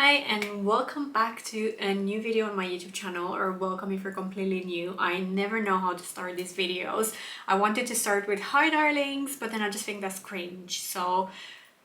Hi and welcome back to a new video on my YouTube channel, or welcome if you're completely new. I never know how to start these videos. I wanted to start with hi darlings, but then I just think that's cringe, so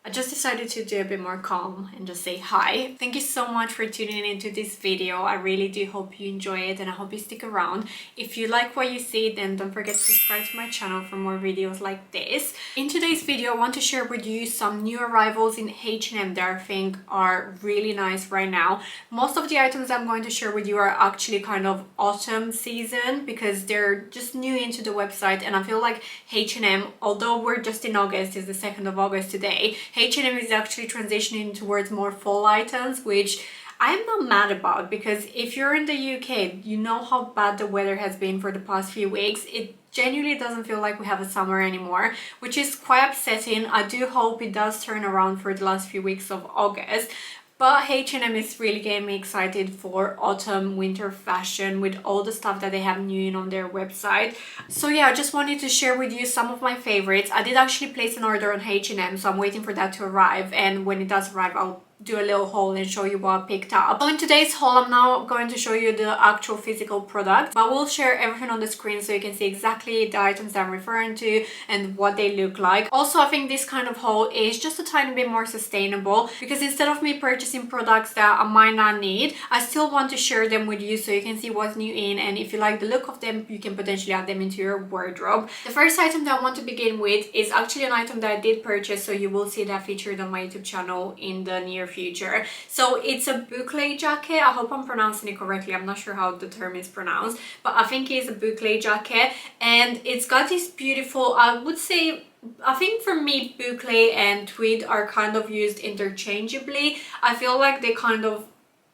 I just decided to do a bit more calm and just say hi. Thank you so much for tuning into this video. I really do hope you enjoy it and I hope you stick around. If you like what you see, then don't forget to subscribe to my channel for more videos like this. In today's video, I want to share with you some new arrivals in H&M that I think are really nice right now. Most of the items I'm going to share with you are actually kind of autumn season because they're just new into the website, and I feel like H&M, although we're just in August, it's the 2nd of August today, H&M is actually transitioning towards more fall items, which I'm not mad about, because if you're in the UK, you know how bad the weather has been for the past few weeks. It genuinely doesn't feel like we have a summer anymore, which is quite upsetting. I do hope it does turn around for the last few weeks of August. But H&M is really getting me excited for autumn winter fashion with all the stuff that they have new in on their website. So yeah, I just wanted to share with you some of my favorites. I did actually place an order on H&M, so I'm waiting for that to arrive, and when it does arrive, I'll do a little haul and show you what I picked up. So in today's haul, I'm now going to show you the actual physical product, but we'll share everything on the screen so you can see exactly the items that I'm referring to and what they look like. Also, I think this kind of haul is just a tiny bit more sustainable, because instead of me purchasing products that I might not need, I still want to share them with you so you can see what's new in, and if you like the look of them, you can potentially add them into your wardrobe. The first item that I want to begin with is actually an item that I did purchase, so you will see that featured on my YouTube channel in the near future. So it's a boucle jacket. I hope I'm pronouncing it correctly. I'm not sure how the term is pronounced, but I think it's a boucle jacket, and it's got this beautiful, I would say, I think for me boucle and tweed are kind of used interchangeably. I feel like they kind of,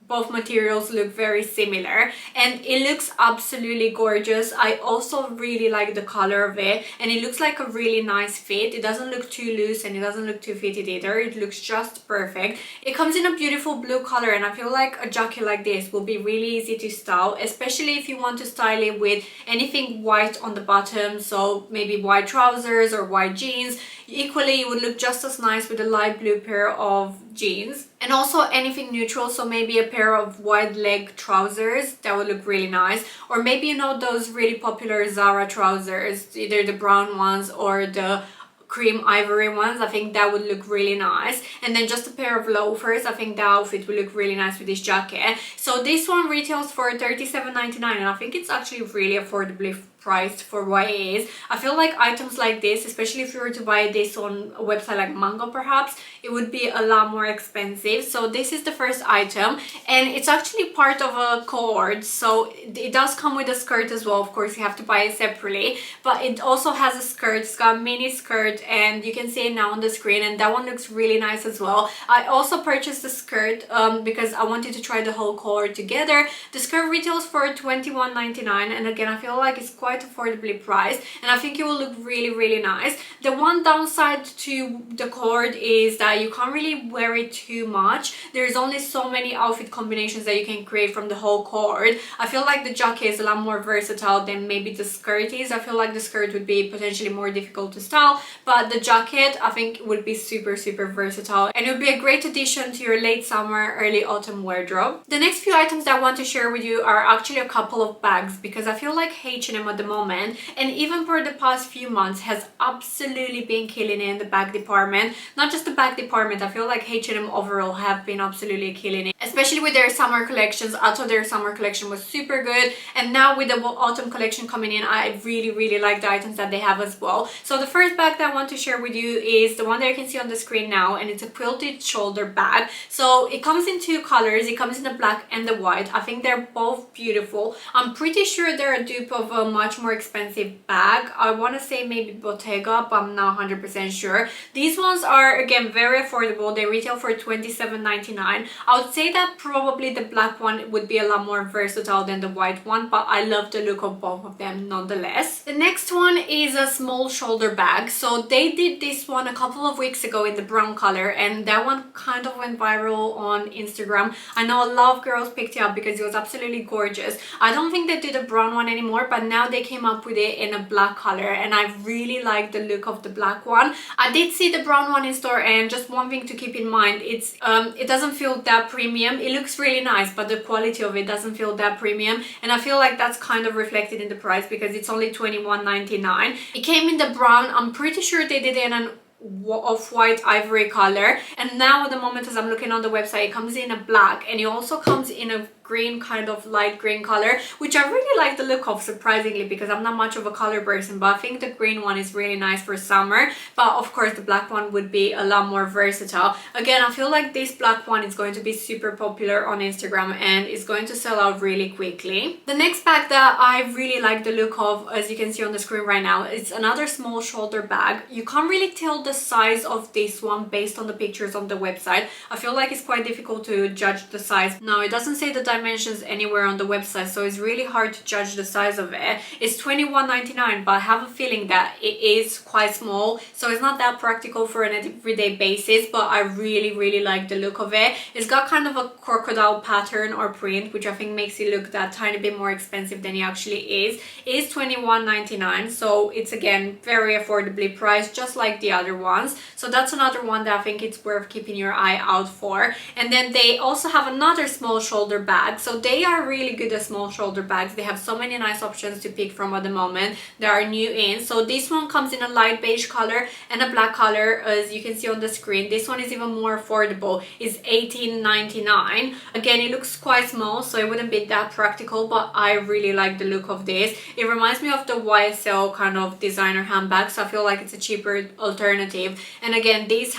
both materials look very similar, and it looks absolutely gorgeous. I also really like the color of it, and it looks like a really nice fit. It doesn't look too loose and it doesn't look too fitted either. It looks just perfect. It comes in a beautiful blue color, and I feel like a jacket like this will be really easy to style, especially if you want to style it with anything white on the bottom, so maybe white trousers or white jeans. Equally, it would look just as nice with a light blue pair of jeans, and also anything neutral, so maybe a pair of wide leg trousers, that would look really nice. Or maybe, you know, those really popular Zara trousers, either the brown ones or the cream ivory ones. I think that would look really nice. And then just a pair of loafers. I think the outfit would look really nice with this jacket. So this one retails for $37.99, and I think it's actually really affordably priced for what it is. I feel like items like this, especially if you were to buy this on a website like Mango perhaps, it would be a lot more expensive. So this is the first item, and it's actually part of a cord, so it does come with a skirt as well. Of course, you have to buy it separately, but it also has a skirt. It's got a mini skirt, and you can see it now on the screen, and that one looks really nice as well. I also purchased the skirt because I wanted to try the whole cord together. The skirt retails for $21.99, and again, I feel like it's quite affordably priced, and I think it will look really nice. The one downside to the cord is that you can't really wear it too much. There's only so many outfit combinations that you can create from the whole cord. I feel like the jacket is a lot more versatile than maybe the skirt is. I feel like the skirt would be potentially more difficult to style, but the jacket I think would be super versatile, and it would be a great addition to your late summer, early autumn wardrobe. The next few items that I want to share with you are actually a couple of bags, because I feel like H&M at the moment, and even for the past few months, has absolutely been killing it in the bag department. Not just the bag department, I feel like H&M overall have been absolutely killing it, especially with their summer collections. I thought their summer collection was super good, and now with the autumn collection coming in, I really like the items that they have as well. So the first bag that I want to share with you is the one that you can see on the screen now, and it's a quilted shoulder bag. So it comes in two colors. It comes in the black and the white. I think they're both beautiful. I'm pretty sure they're a dupe of a much more expensive bag. I want to say maybe Bottega, but I'm not 100% sure. These ones are again very affordable. They retail for $27.99. I would say that probably the black one would be a lot more versatile than the white one, but I love the look of both of them nonetheless. The next one is a small shoulder bag. So they did this one a couple of weeks ago in the brown color, and that one kind of went viral on Instagram. I know a lot of girls picked it up because it was absolutely gorgeous. I don't think they did a brown one anymore, but now they came up with it in a black color, and I really like the look of the black one. I did see the brown one in store, and just one thing to keep in mind, it doesn't feel that premium premium. It looks really nice, but the quality of it doesn't feel that premium, and I feel like that's kind of reflected in the price because it's only $21.99. It came in the brown. I'm pretty sure they did it in an off-white ivory color, and now at the moment as I'm looking on the website, it comes in a black, and it also comes in a green, kind of light green color, which I really like the look of, surprisingly, because I'm not much of a color person, but I think the green one is really nice for summer. But of course the black one would be a lot more versatile. Again, I feel like this black one is going to be super popular on Instagram and is going to sell out really quickly. The next bag that I really like the look of, as you can see on the screen right now, it's another small shoulder bag. You can't really tell the size of this one based on the pictures on the website. I feel like it's quite difficult to judge the size. Now, it doesn't say the dimensions anywhere on the website, so it's really hard to judge the size of it. It's $21.99, but I have a feeling that it is quite small, so it's not that practical for an everyday basis, but I really like the look of it. It's got kind of a crocodile pattern or print, which I think makes it look that tiny bit more expensive than it actually is. It is $21.99, so it's again very affordably priced, just like the other ones. So that's another one that I think it's worth keeping your eye out for. And then they also have another small shoulder bag. So they are really good at small shoulder bags. They have so many nice options to pick from at the moment. They are new in. So this one comes in a light beige color and a black color, as you can see on the screen. This one is even more affordable. It's $18.99. Again, it looks quite small, so it wouldn't be that practical, but I really like the look of this. It reminds me of the YSL kind of designer handbag, so I feel like it's a cheaper alternative. And again, these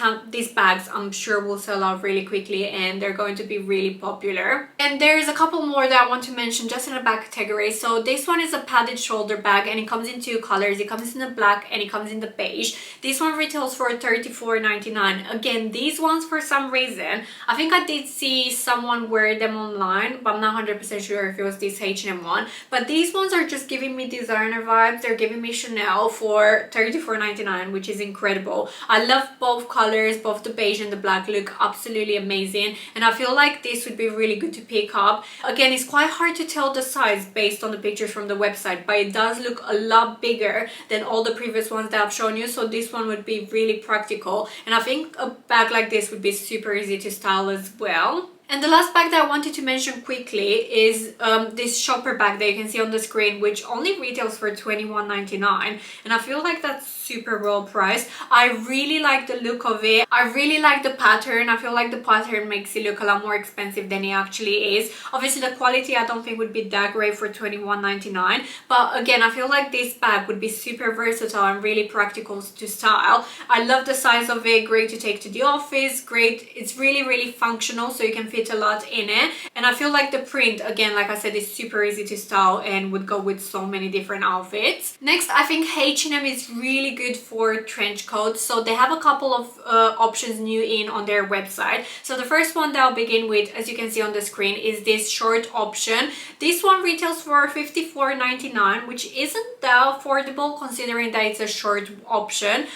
bags I'm sure will sell out really quickly and they're going to be really popular. And there's a couple more that I want to mention just in the bag category. So this one is a padded shoulder bag and it comes in two colors. It comes in the black and it comes in the beige. This one retails for $34.99. Again, these ones, for some reason, I think I did see someone wear them online, but I'm not 100% sure if it was this H&M one. But these ones are just giving me designer vibes. They're giving me Chanel for $34.99, which is incredible. I love both colors. Both the beige and the black look absolutely amazing, and I feel like this would be really good to pick up. Again, it's quite hard to tell the size based on the pictures from the website, but it does look a lot bigger than all the previous ones that I've shown you, so this one would be really practical, and I think a bag like this would be super easy to style as well. And the last bag that I wanted to mention quickly is this shopper bag that you can see on the screen, which only retails for $21.99, and I feel like that's super well priced. I really like the look of it. I really like the pattern. I feel like the pattern makes it look a lot more expensive than it actually is. Obviously the quality I don't think would be that great for $21.99, but again, I feel like this bag would be super versatile and really practical to style. I love the size of it. Great to take to the office. Great, it's really functional, so you can fit a lot in it, and I feel like the print, again, like I said, is super easy to style and would go with so many different outfits. Next, I think H&M is really good for trench coats, so they have a couple of options new in on their website. So the first one that I'll begin with, as you can see on the screen, is this short option. This one retails for $54.99, which isn't that affordable considering that it's a short option.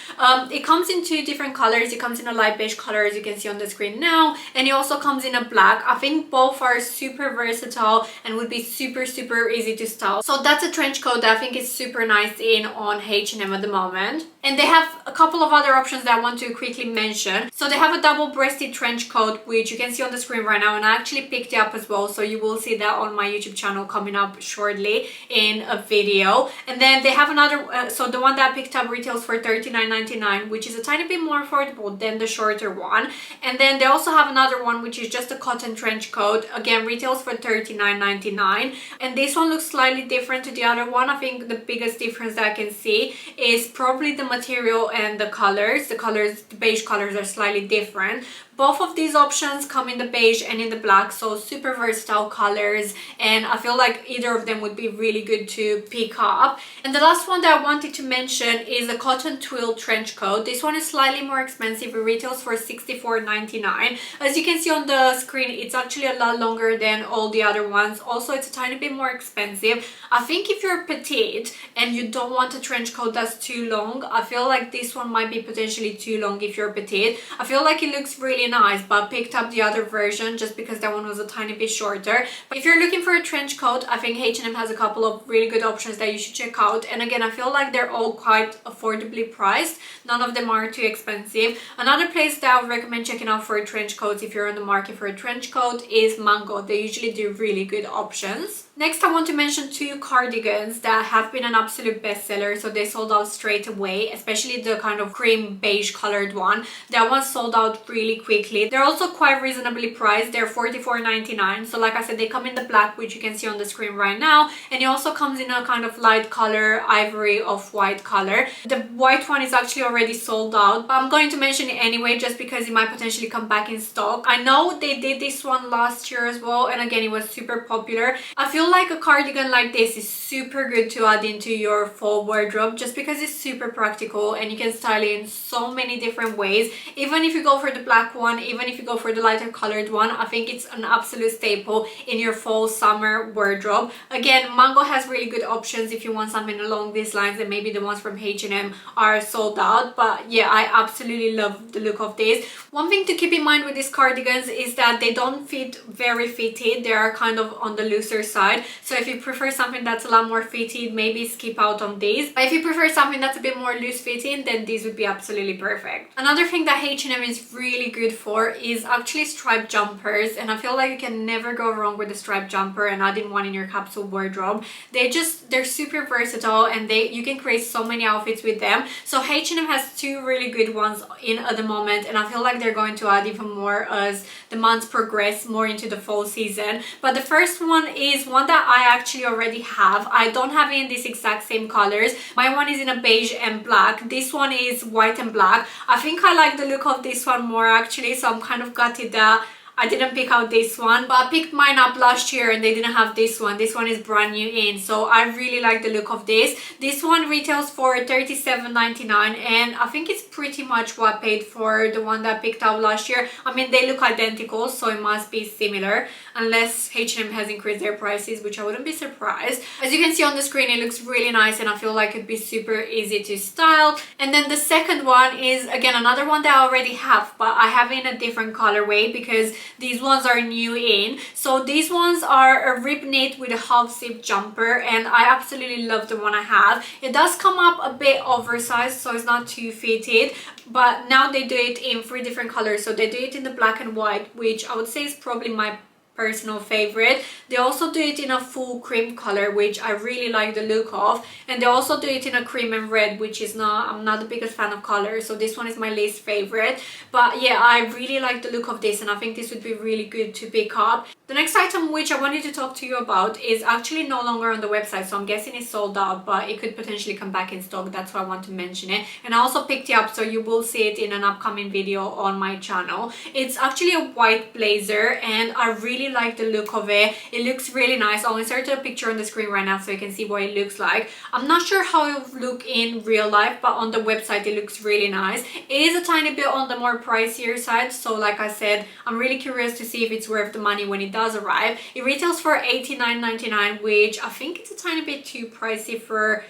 It comes in two different colors. It comes in a light beige color, as you can see on the screen now, and it also comes in a black. I think both are super versatile and would be super easy to style. So that's a trench coat that I think is super nice in on H&M at the moment. And they have a couple of other options that I want to quickly mention. So they have a double-breasted trench coat, which you can see on the screen right now, and I actually picked it up as well, so you will see that on my YouTube channel coming up shortly in a video. And then they have another, so the one that I picked up retails for $39.99, which is a tiny bit more affordable than the shorter one. And then they also have another one, which is just a cotton trench coat. Again, retails for $39.99, and this one looks slightly different to the other one. I think the biggest difference that I can see is probably the material and the colors. The beige colors are slightly different. Both of these options come in the beige and in the black, so super versatile colors, and I feel like either of them would be really good to pick up. And the last one that I wanted to mention is a cotton twill trench coat. This one is slightly more expensive. It retails for $64.99. As you can see on the screen, it's actually a lot longer than all the other ones. Also, it's a tiny bit more expensive. I think if you're petite and you don't want a trench coat that's too long, I feel like this one might be potentially too long if you're petite. I feel like it looks really really nice, but I picked up the other version just because that one was a tiny bit shorter. But if you're looking for a trench coat, I think H&M has a couple of really good options that you should check out. And again, I feel like they're all quite affordably priced. None of them are too expensive. Another place that I would recommend checking out for trench coats if you're in the market for a trench coat is Mango. They usually do really good options. Next, I want to mention two cardigans that have been an absolute bestseller. So they sold out straight away, especially the kind of cream beige colored one. That one sold out really quickly. They're also quite reasonably priced. They're $44.99. So like I said, they come in the black, which you can see on the screen right now. And it also comes in a kind of light color, ivory off-white color. The white one is actually already sold out, but I'm going to mention it anyway just because it might potentially come back in stock. I know they did this one last year as well, and again, it was super popular. I feel like a cardigan like this is super good to add into your fall wardrobe just because it's super practical and you can style it in so many different ways. Even if you go for the black one, even if you go for the lighter colored one, I think it's an absolute staple in your fall summer wardrobe. Again, Mango has really good options if you want something along these lines, and maybe the ones from H&M are sold out, but yeah, I absolutely love the look of this. One thing to keep in mind with these cardigans is that they don't fit very fitted. They are kind of on the looser side, so if you prefer something that's a lot more fitted, maybe skip out on these. But if you prefer something that's a bit more loose fitting, then these would be absolutely perfect. Another thing that H&M is really good for is actually striped jumpers, and I feel like you can never go wrong with a striped jumper and adding one in your capsule wardrobe. They're super versatile, and you can create so many outfits with them. So H&M has two really good ones in at the moment, and I feel like they're going to add even more as the months progress more into the fall season. But the first one is one that I actually already have. I don't have it in these exact same colors. My one is in a beige and black. This one is white and black. I think I like the look of this one more actually, so I'm kind of gutted that I didn't pick out this one, but I picked mine up last year and they didn't have this one. This one is brand new in, so I really like the look of this. This one retails for $37.99, and I think it's pretty much what I paid for the one that I picked out last year. I mean, they look identical, so it must be similar, unless H&M has increased their prices, which I wouldn't be surprised. As you can see on the screen, it looks really nice, and I feel like it'd be super easy to style. And then the second one is, again, another one that I already have, but I have it in a different colorway because these ones are new in. So these ones are a rib knit with a half zip jumper, and I absolutely love the one I have. It does come up a bit oversized, so it's not too fitted, but now they do it in 3 different colors. So they do it in the black and white, which I would say is probably my personal favorite. They also do it in a full cream color, which I really like the look of, and they also do it in a cream and red, which is I'm not the biggest fan of colors, so this one is my least favorite. But yeah, I really like the look of this, and I think this would be really good to pick up. The next item which I wanted to talk to you about is actually no longer on the website, so I'm guessing it's sold out, but it could potentially come back in stock. That's why I want to mention it. And I also picked it up, so you will see it in an upcoming video on my channel. It's actually a white blazer, and I really like the look of it. It looks really nice. I'll insert a picture on the screen right now so you can see what it looks like. I'm not sure how it will look in real life, but on the website it looks really nice. It is a tiny bit on the more pricier side, so like I said, I'm really curious to see if it's worth the money when it does arrive. It retails for $89.99, which I think it's a tiny bit too pricey for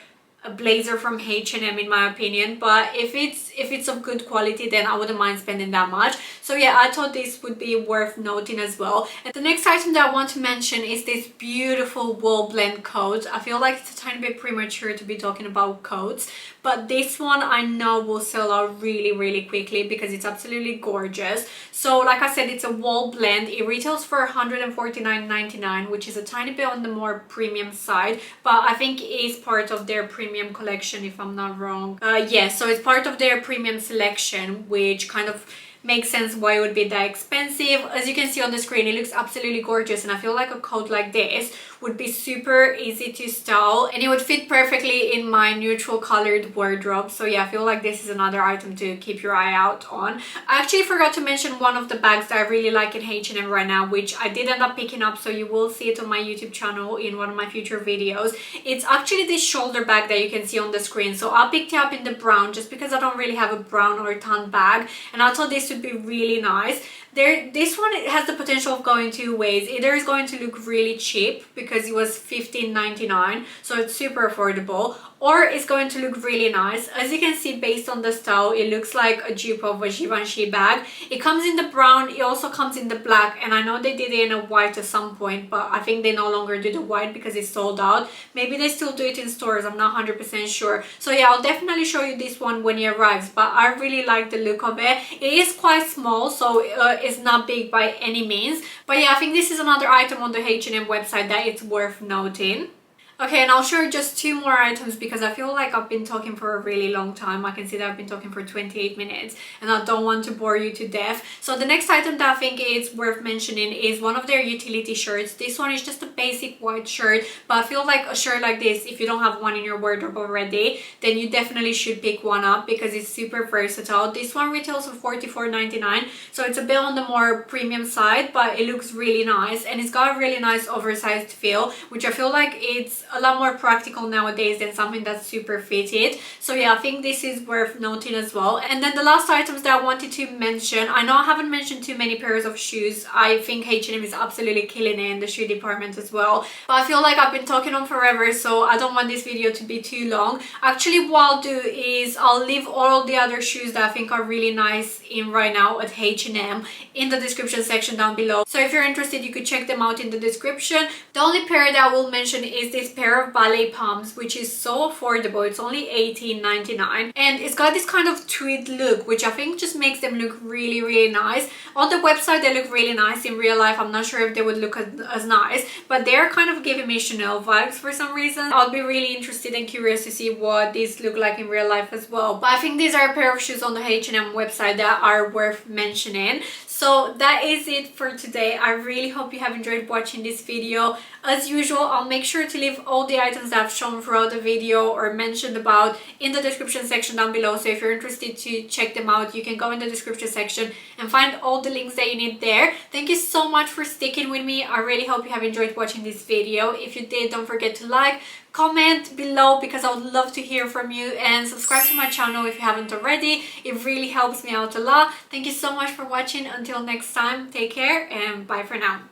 a blazer from H&M in my opinion, but if it's of good quality, then I wouldn't mind spending that much. So yeah, I thought this would be worth noting as well. And the next item that I want to mention is this beautiful wool blend coat. I feel like it's a tiny bit premature to be talking about coats, but this one I know will sell out really quickly because it's absolutely gorgeous. So like I said, it's a wool blend. It retails for $149.99, which is a tiny bit on the more premium side, but I think it is part of their premium collection if I'm not wrong. Yeah, so it's part of their premium selection, which kind of makes sense why it would be that expensive. As you can see on the screen, it looks absolutely gorgeous, and I feel like a coat like this would be super easy to style, and it would fit perfectly in my neutral colored wardrobe. So yeah, I feel like this is another item to keep your eye out on. I actually forgot to mention one of the bags that I really like in H&M right now, which I did end up picking up, so you will see it on my YouTube channel in one of my future videos. It's actually this shoulder bag that you can see on the screen. So I picked it up in the brown just because I don't really have a brown or tan bag, and I thought this would be really nice. This one has the potential of going two ways. Either it's going to look really cheap because it was $15.99, so it's super affordable, or it's going to look really nice. As you can see, based on the style, it looks like a dupe of a Givenchy bag. It comes in the brown, it also comes in the black, and I know they did it in a white at some point, but I think they no longer do the white because it's sold out. Maybe they still do it in stores, I'm not 100% sure. So yeah, I'll definitely show you this one when it arrives, but I really like the look of it. It is quite small, so it's not big by any means. But yeah, I think this is another item on the H&M website that it's worth noting. Okay, and I'll show you just two more items because I feel like I've been talking for a really long time. I can see that I've been talking for 28 minutes and I don't want to bore you to death. So the next item that I think is worth mentioning is one of their utility shirts. This one is just a basic white shirt, but I feel like a shirt like this, if you don't have one in your wardrobe already, then you definitely should pick one up because it's super versatile. This one retails for $44.99, so it's a bit on the more premium side, but it looks really nice and it's got a really nice oversized feel, which I feel like it's a lot more practical nowadays than something that's super fitted. So yeah, I think this is worth noting as well. And then the last items that I wanted to mention, I know I haven't mentioned too many pairs of shoes. I think H&M is absolutely killing it in the shoe department as well, but I feel like I've been talking on forever, so I don't want this video to be too long. Actually, what I'll do is I'll leave all the other shoes that I think are really nice in right now at H&M in the description section down below, so if you're interested you could check them out in the description. The only pair that I will mention is this pair of ballet pumps, which is so affordable. It's only $18.99 and it's got this kind of tweed look, which I think just makes them look really nice. On the website they look really nice. In real life I'm not sure if they would look as nice, but they're kind of giving me Chanel vibes for some reason. I'll be really interested and curious to see what these look like in real life as well, but I think these are a pair of shoes on the H&M website that are worth mentioning. So that is it for today. I really hope you have enjoyed watching this video. As usual, I'll make sure to leave all the items that I've shown throughout the video or mentioned about in the description section down below. So if you're interested to check them out, you can go in the description section and find all the links that you need there. Thank you so much for sticking with me. I really hope you have enjoyed watching this video. If you did, don't forget to like, comment below because I would love to hear from you, and subscribe to my channel if you haven't already. It really helps me out a lot. Thank you so much for watching. Until next time, take care and bye for now.